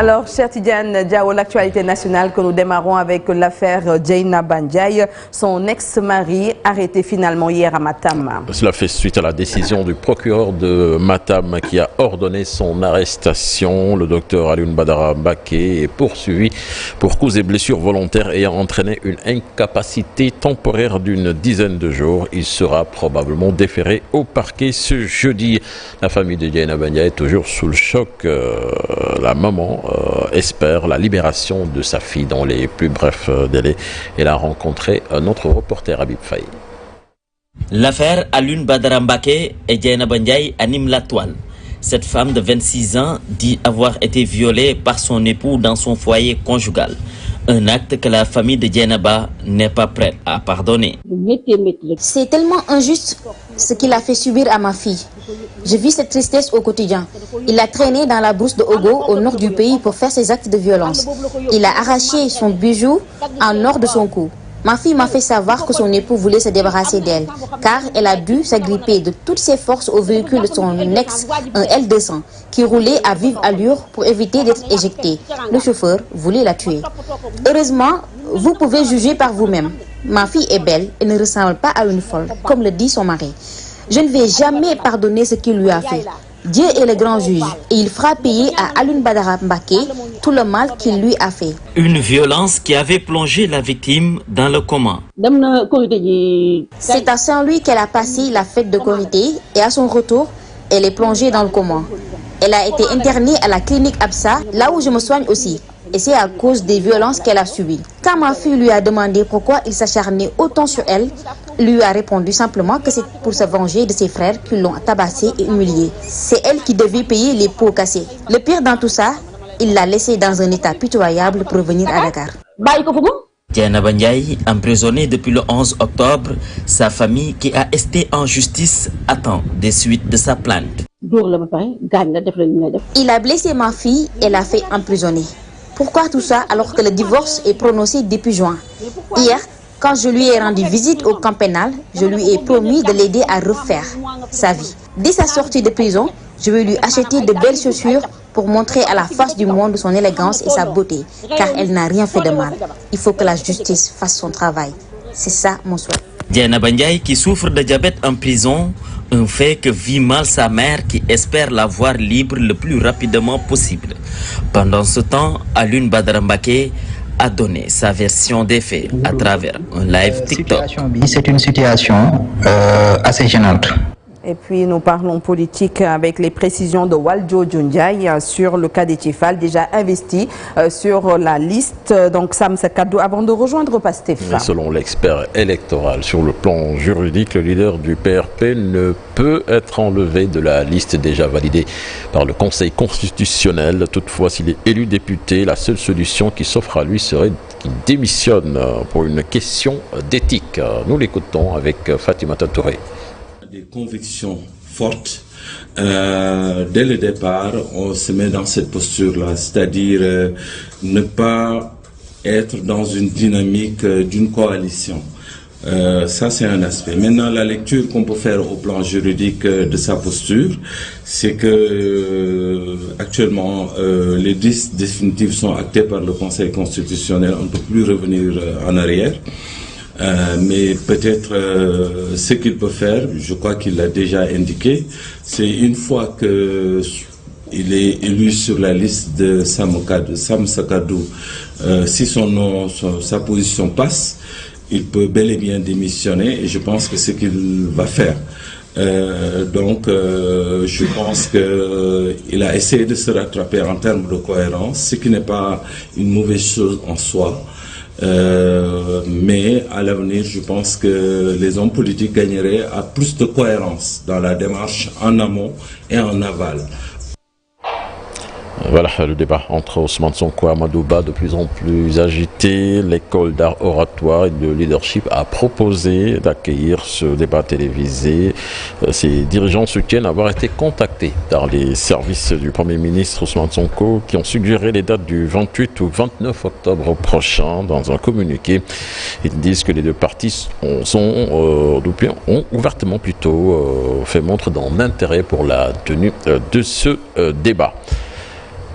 Alors, cher Tidiane Diao, l'actualité nationale que nous démarrons avec l'affaire Dieynaba Ndiaye, son ex-mari arrêté finalement hier à Matam. Cela fait suite à la décision du procureur de Matam qui a ordonné son arrestation. Le docteur Alioune Badara Mbacké est poursuivi pour coups et blessures volontaires ayant entraîné une incapacité temporaire d'une dizaine de jours. Il sera probablement déféré au parquet ce jeudi. La famille de Dieynaba Ndiaye est toujours sous le choc. La maman espère la libération de sa fille dans les plus brefs délais. Elle a rencontré notre reporter Habib Faye. L'affaire Alioune Badara Mbacké et Dieynaba Ndiaye anime la toile. Cette femme de 26 ans dit avoir été violée par son époux dans son foyer conjugal. Un acte que la famille de Dieynaba n'est pas prête à pardonner. C'est tellement injuste ce qu'il a fait subir à ma fille. Je vis cette tristesse au quotidien. Il a traîné dans la brousse de Ogo, au nord du pays, pour faire ses actes de violence. Il a arraché son bijou en or de son cou. Ma fille m'a fait savoir que son époux voulait se débarrasser d'elle, car elle a dû s'agripper de toutes ses forces au véhicule de son ex, un L200, qui roulait à vive allure pour éviter d'être éjecté. Le chauffeur voulait la tuer. Heureusement, vous pouvez juger par vous-même. Ma fille est belle et ne ressemble pas à une folle, comme le dit son mari. Je ne vais jamais pardonner ce qu'il lui a fait. Dieu est le grand juge et il fera payer à Alioune Badara Mbacké tout le mal qu'il lui a fait. Une violence qui avait plongé la victime dans le coma. C'est à Saint-Louis qu'elle a passé la fête de Korité et à son retour, elle est plongée dans le coma. Elle a été internée à la clinique Absa, là où je me soigne aussi. Et c'est à cause des violences qu'elle a subies. Quand ma fille lui a demandé pourquoi il s'acharnait autant sur elle, lui a répondu simplement que c'est pour se venger de ses frères qui l'ont tabassée et humiliée. C'est elle qui devait payer les pots cassés. Le pire dans tout ça, il l'a laissée dans un état pitoyable pour venir à Dakar. Dieynaba Ndiaye, emprisonnée depuis le 11 octobre, sa famille qui a été en justice attend des suites de sa plainte. Il a blessé ma fille et l'a fait emprisonner. Pourquoi tout ça alors que le divorce est prononcé depuis juin? Hier, quand je lui ai rendu visite au camp pénal, je lui ai promis de l'aider à refaire sa vie. Dès sa sortie de prison, je vais lui acheter de belles chaussures pour montrer à la face du monde son élégance et sa beauté, car elle n'a rien fait de mal. Il faut que la justice fasse son travail. C'est ça mon souhait. Dieynaba Ndiaye qui souffre de diabète en prison, un fait que vit mal sa mère qui espère la voir libre le plus rapidement possible. Pendant ce temps, Alioune Badara Mbacké a donné sa version des faits à travers un live TikTok. C'est une situation assez gênante. Et puis nous parlons politique avec les précisions de Valdiodio Ndiaye sur le cas d'Déthié Fall, déjà investi sur la liste. Donc Sam Sakadou, avant de rejoindre Pastef. Selon l'expert électoral, sur le plan juridique, le leader du PRP ne peut être enlevé de la liste déjà validée par le Conseil constitutionnel. Toutefois, s'il est élu député, la seule solution qui s'offre à lui serait qu'il démissionne pour une question d'éthique. Nous l'écoutons avec Fatimata Touré. Des convictions fortes. Dès le départ, on se met dans cette posture-là, c'est-à-dire ne pas être dans une dynamique d'une coalition. Ça, c'est un aspect. Maintenant, la lecture qu'on peut faire au plan juridique de sa posture, c'est que actuellement, les listes définitives sont actées par le Conseil constitutionnel. On ne peut plus revenir en arrière. Mais peut-être ce qu'il peut faire, je crois qu'il l'a déjà indiqué, c'est une fois que il est élu sur la liste de Sam Sakadou, si son nom, sa position passe, il peut bel et bien démissionner et je pense que c'est ce qu'il va faire. Je pense qu'il a essayé de se rattraper en termes de cohérence, ce qui n'est pas une mauvaise chose en soi. Mais à l'avenir, je pense que les hommes politiques gagneraient à plus de cohérence dans la démarche en amont et en aval. Voilà le débat entre Ousmane Sonko et Amadou Ba de plus en plus agité. L'école d'art oratoire et de leadership a proposé d'accueillir ce débat télévisé. Ses dirigeants soutiennent avoir été contactés par les services du Premier ministre Ousmane Sonko qui ont suggéré les dates du 28 ou 29 octobre prochain dans un communiqué. Ils disent que les deux parties ont ouvertement plutôt fait montre d'un intérêt pour la tenue de ce débat.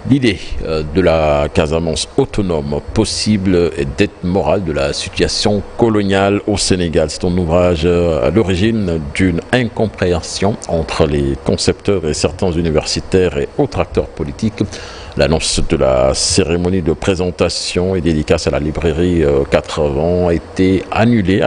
L'idée de la Casamance autonome possible et dette morale de la situation coloniale au Sénégal. C'est un ouvrage à l'origine d'une incompréhension entre les concepteurs et certains universitaires et autres acteurs politiques. L'annonce de la cérémonie de présentation et dédicace à la librairie 80 a été annulée.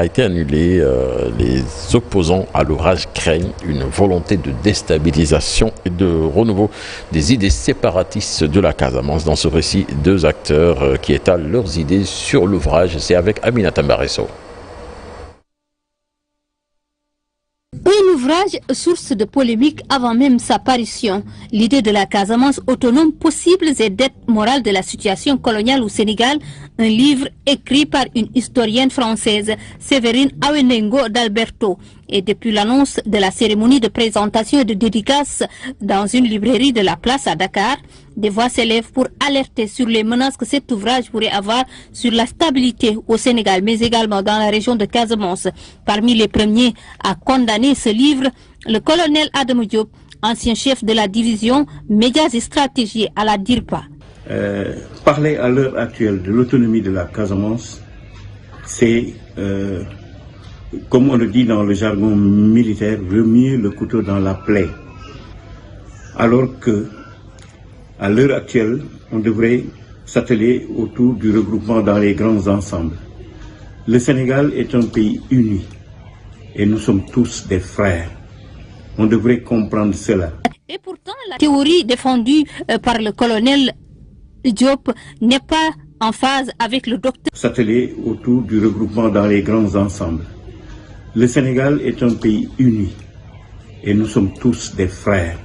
Les opposants à l'ouvrage craignent une volonté de déstabilisation et de renouveau des idées séparatistes de la Casamance. Dans ce récit, deux acteurs qui étalent leurs idées sur l'ouvrage. C'est avec Aminata Mbaresso. Un ouvrage source de polémique avant même sa parution. L'idée de la Casamance autonome, possibles et dettes morales de la situation coloniale au Sénégal, un livre écrit par une historienne française, Séverine Awenengo d'Alberto. Et depuis l'annonce de la cérémonie de présentation et de dédicace dans une librairie de la place à Dakar, des voix s'élèvent pour alerter sur les menaces que cet ouvrage pourrait avoir sur la stabilité au Sénégal, mais également dans la région de Casamance. Parmi les premiers à condamner ce livre, le colonel Adama Diop, ancien chef de la division Médias et Stratégies à la DIRPA. Parler à l'heure actuelle de l'autonomie de la Casamance, c'est, comme on le dit dans le jargon militaire, remuer le couteau dans la plaie. Alors que, à l'heure actuelle, on devrait s'atteler autour du regroupement dans les grands ensembles. Le Sénégal est un pays uni et nous sommes tous des frères. On devrait comprendre cela. Et pourtant, la théorie défendue par le colonel Diop n'est pas en phase avec le docteur. S'atteler autour du regroupement dans les grands ensembles. Le Sénégal est un pays uni et nous sommes tous des frères.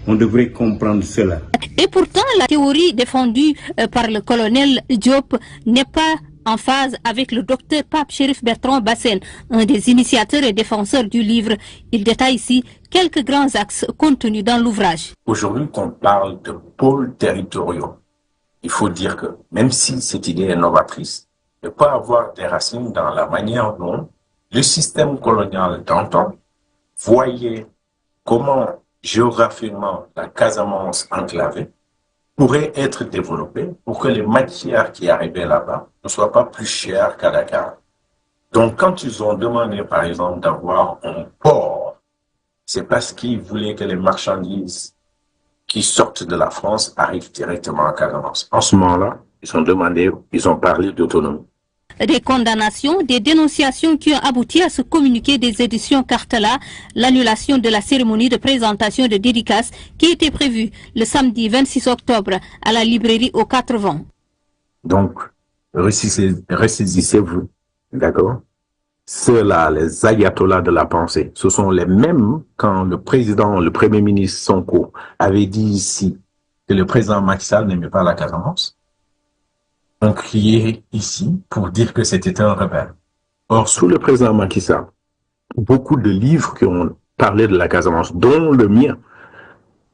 On devrait comprendre cela. Et pourtant, la théorie défendue par le colonel Diop n'est pas en phase avec le docteur Pape Chérif Bertrand Bassène, un des initiateurs et défenseurs du livre. Il détaille ici quelques grands axes contenus dans l'ouvrage. Aujourd'hui, qu'on parle de pôles territoriaux, il faut dire que même si cette idée est novatrice, elle peut avoir des racines dans la manière dont le système colonial d'antan voyait comment géographiquement la Casamance enclavée pourrait être développée pour que les matières qui arrivaient là-bas ne soient pas plus chères qu'à Dakar. Donc quand ils ont demandé par exemple d'avoir un port, c'est parce qu'ils voulaient que les marchandises qui sortent de la France arrivent directement à Casamance. En ce moment-là, ils ont parlé d'autonomie. Des condamnations, des dénonciations qui ont abouti à ce communiqué des éditions Cartela, l'annulation de la cérémonie de présentation de dédicace qui était prévue le samedi 26 octobre à la librairie aux 80. Donc, ressaisissez-vous, d'accord? Ceux-là, les ayatollahs de la pensée, ce sont les mêmes quand le premier ministre Sonko avait dit ici que le président Macky Sall n'aimait pas la Casamance. On criait ici pour dire que c'était un rebelle. Or, sous le président Macky Sall, beaucoup de livres qui ont parlé de la Casamance, dont le mien,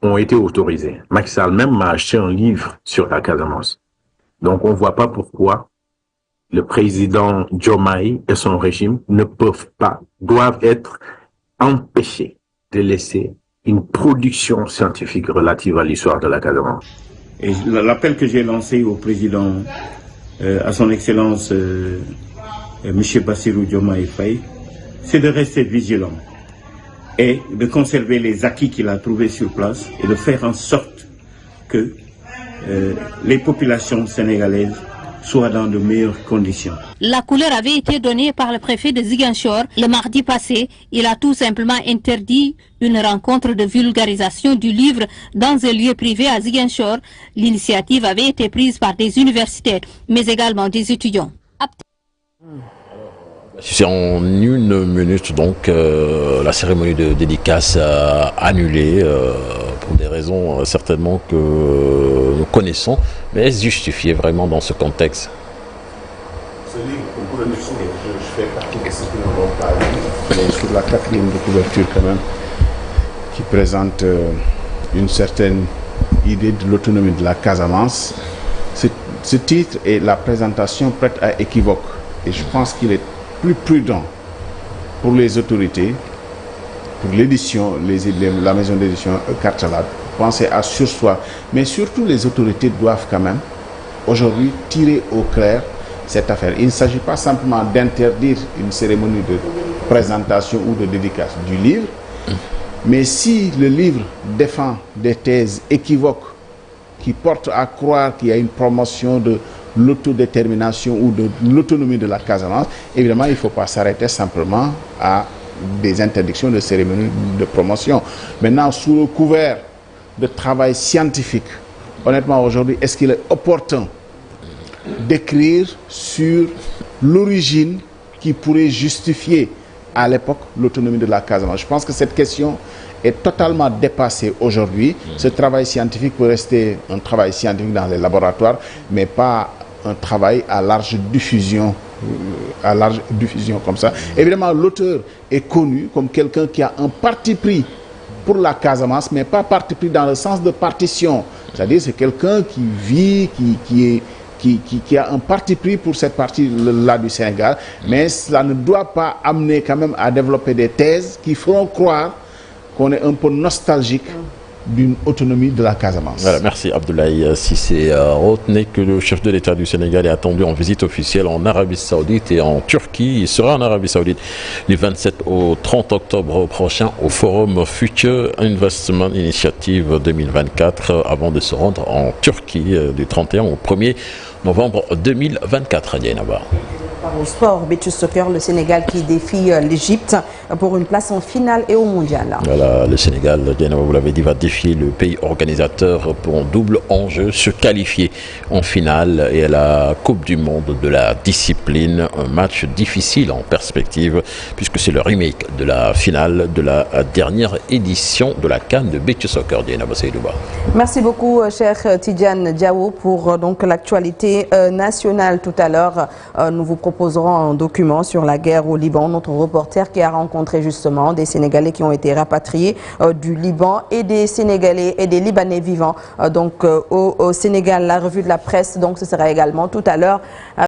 ont été autorisés. Macky Sall même m'a acheté un livre sur la Casamance. Donc, on ne voit pas pourquoi le président Diomaye et son régime doivent être empêchés de laisser une production scientifique relative à l'histoire de la Casamance. Et l'appel que j'ai lancé au président, à son excellence, M. Bassirou Diomaye Faye, c'est de rester vigilant et de conserver les acquis qu'il a trouvés sur place et de faire en sorte que les populations sénégalaises soient dans de meilleures conditions. La couleur avait été donnée par le préfet de Ziguinchor le mardi passé. Il a tout simplement interdit une rencontre de vulgarisation du livre dans un lieu privé à Ziguinchor. L'initiative avait été prise par des universitaires, mais également des étudiants. C'est en une minute donc la cérémonie de dédicace annulée pour des raisons certainement que nous connaissons, mais est-ce justifié vraiment dans ce contexte? Ce livre, pour le dire, je fais partie de ceux qui n'en ont pas lu, mais sur la quatrième de couverture quand même, qui présente une certaine idée de l'autonomie de la Casamance. Ce titre et la présentation prête à équivoque, et je pense qu'il est plus prudent pour les autorités, pour l'édition, la maison d'édition Cartela, penser à surseoir. Mais surtout, les autorités doivent quand même, aujourd'hui, tirer au clair cette affaire. Il ne s'agit pas simplement d'interdire une cérémonie de présentation ou de dédicace du livre, mais si le livre défend des thèses équivoques qui portent à croire qu'il y a une promotion de l'autodétermination ou de l'autonomie de la Casamance, évidemment, il ne faut pas s'arrêter simplement à des interdictions de cérémonies de promotion. Maintenant, sous le couvert de travail scientifique, honnêtement, aujourd'hui, est-ce qu'il est opportun d'écrire sur l'origine qui pourrait justifier à l'époque l'autonomie de la Casamance? Je pense que cette question est totalement dépassée aujourd'hui. Ce travail scientifique peut rester un travail scientifique dans les laboratoires, mais pas un travail à large diffusion comme ça. Évidemment, l'auteur est connu comme quelqu'un qui a un parti pris pour la Casamance, mais pas parti pris dans le sens de partition. C'est-à-dire c'est quelqu'un qui vit, qui a un parti pris pour cette partie-là du Sénégal, mais cela ne doit pas amener quand même à développer des thèses qui feront croire qu'on est un peu nostalgique d'une autonomie de la Casamance. Voilà, merci Abdoulaye Cissé. Retenez que le chef de l'État du Sénégal est attendu en visite officielle en Arabie Saoudite et en Turquie. Il sera en Arabie Saoudite du 27 au 30 octobre prochain au Forum Future Investment Initiative 2024 avant de se rendre en Turquie du 31 au 1er novembre 2024. Dianaba. Au sport, beach soccer, le Sénégal qui défie l'Égypte pour une place en finale et au mondial. Voilà, le Sénégal, vous l'avez dit, va défier le pays organisateur pour un double enjeu, se qualifier en finale et à la Coupe du Monde de la discipline. Un match difficile en perspective puisque c'est le remake de la finale de la dernière édition de la CAN de beach soccer. Merci beaucoup, cher Tidjane Diawo, pour donc l'actualité nationale. Tout à l'heure, nous vous proposerons un document sur la guerre au Liban. Notre reporter qui a rencontré justement des Sénégalais qui ont été rapatriés du Liban et des Sénégalais et des Libanais vivants donc au Sénégal. La revue de la presse, donc ce sera également tout à l'heure.